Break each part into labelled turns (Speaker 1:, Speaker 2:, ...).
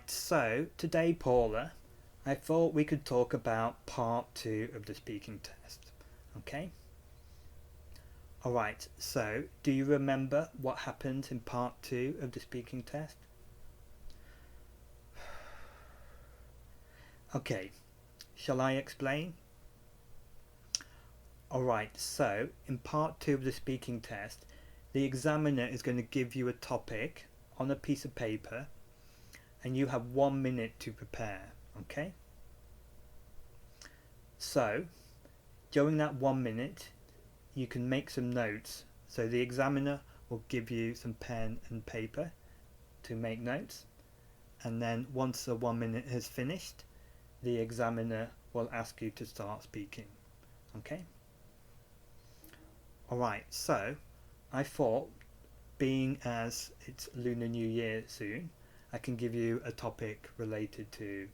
Speaker 1: Alright, so today, Paula, I thought we could talk about part 2 of the speaking test. Okay? Alright, so do you remember what happened in part 2 of the speaking test? Okay, shall I explain? Alright, so in part 2 of the speaking test, the examiner is going to give you a topic on a piece of paper and you have 1 minute to prepare, okay? So, during that 1 minute, you can make some notes. So the examiner will give you some pen and paper to make notes, and then once the 1 minute has finished, the examiner will ask you to start speaking, okay? Alright, so I thought, being as it's Lunar New Year soon, I can give you a topic related to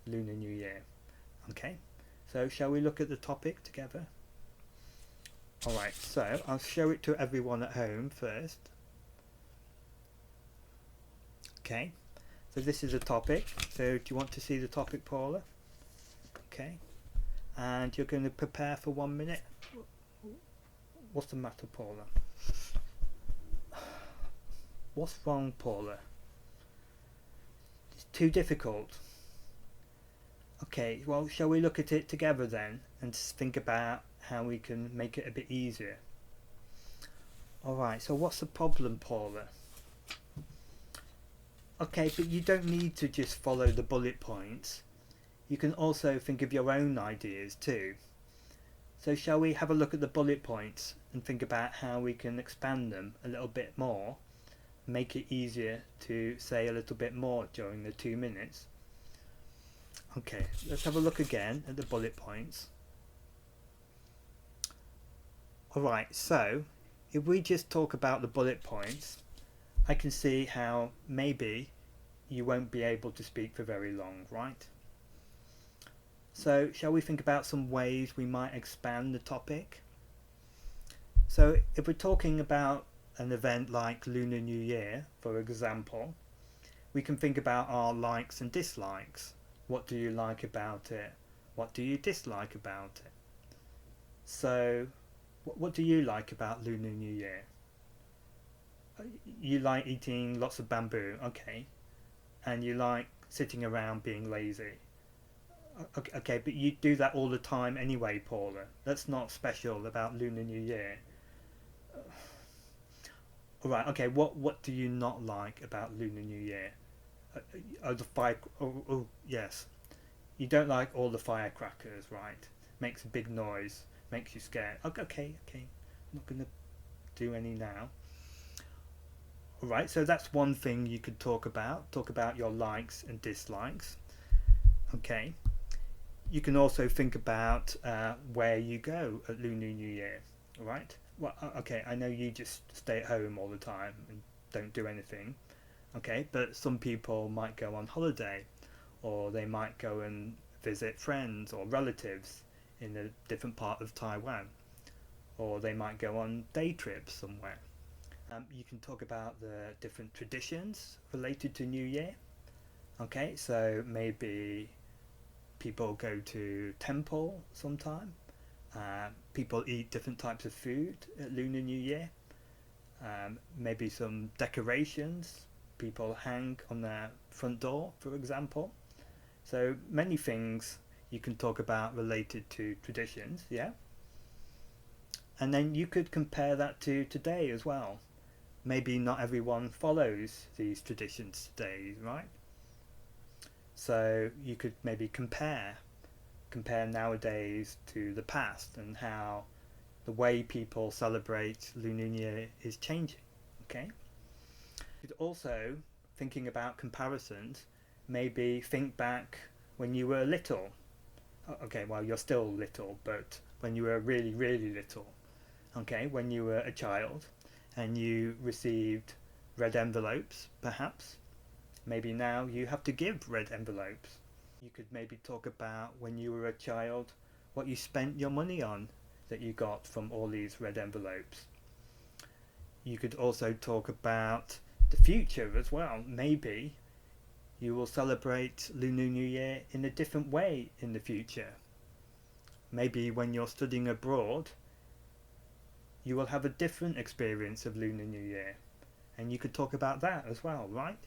Speaker 1: Lunar New Year. Okay, so shall we look at the topic together? Alright, so I'll show it to everyone at home first. Okay, so this is a topic. So do you want to see the topic, Paula? Okay, and you're going to prepare for 1 minute. What's the matter, Paula? What's wrong, Paula? It's too difficult. Okay, well, shall we look at it together then and think about how we can make it a bit easier? Alright, so what's the problem, Paula? Okay, but you don't need to just follow the bullet points. You can also think of your own ideas too. So shall we have a look at the bullet points and think about how we can expand them a little bit more, make it easier to say a little bit more during the 2 minutes? Okay, let's have a look again at the bullet points. Alright, so if we just talk about the bullet points, I can see how maybe you won't be able to speak for very long, right? So shall we think about some ways we might expand the topic? So if we're talking about an event like Lunar New Year, for example, we can think about our likes and dislikes. What do you like about it? What do you dislike about it? So what do you like about Lunar New Year? You like eating lots of bamboo, okay, and you like sitting around being lazy. Okay, but you do that all the time anyway, Paula. That's not special about Lunar New Year. Alright, okay, what do you not like about Lunar New Year? Yes. You don't like all the firecrackers, right? Makes a big noise, makes you scared. Okay, I'm not going to do any now. Alright, so that's one thing you could talk about. Talk about your likes and dislikes. Okay. You can also think about where you go at Lunar New Year, alright? Well, okay, I know you just stay at home all the time and don't do anything, okay, but some people might go on holiday, or they might go and visit friends or relatives in a different part of Taiwan, or they might go on day trips somewhere. You can talk about the different traditions related to New Year, okay, so maybe people go to temple sometime. People eat different types of food at Lunar New Year. Maybe some decorations people hang on their front door, for example. So many things you can talk about related to traditions, yeah? And then you could compare that to today as well. Maybe not everyone follows these traditions today, right? So you could maybe compare nowadays to the past and how the way people celebrate Lunar New Year is changing, okay? You could also, thinking about comparisons, maybe think back when you were little. Okay, well, you're still little, but when you were really, really little, okay, when you were a child and you received red envelopes, perhaps. Maybe now you have to give red envelopes. You could maybe talk about when you were a child, what you spent your money on that you got from all these red envelopes. You could also talk about the future as well. Maybe You will celebrate Lunar New Year in a different way in the future. Maybe when you're studying abroad, you will have a different experience of Lunar New Year, and you could talk about that as well, right?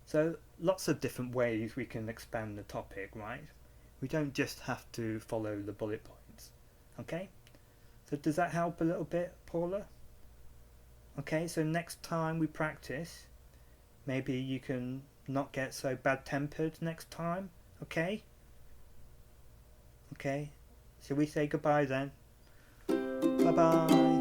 Speaker 1: So lots of different ways we can expand the topic, right? We don't just have to follow the bullet points. Okay? So does that help a little bit, Paula? Okay, so next time we practice, maybe you can not get so bad-tempered next time, okay? Okay, shall we say goodbye then? Bye-bye.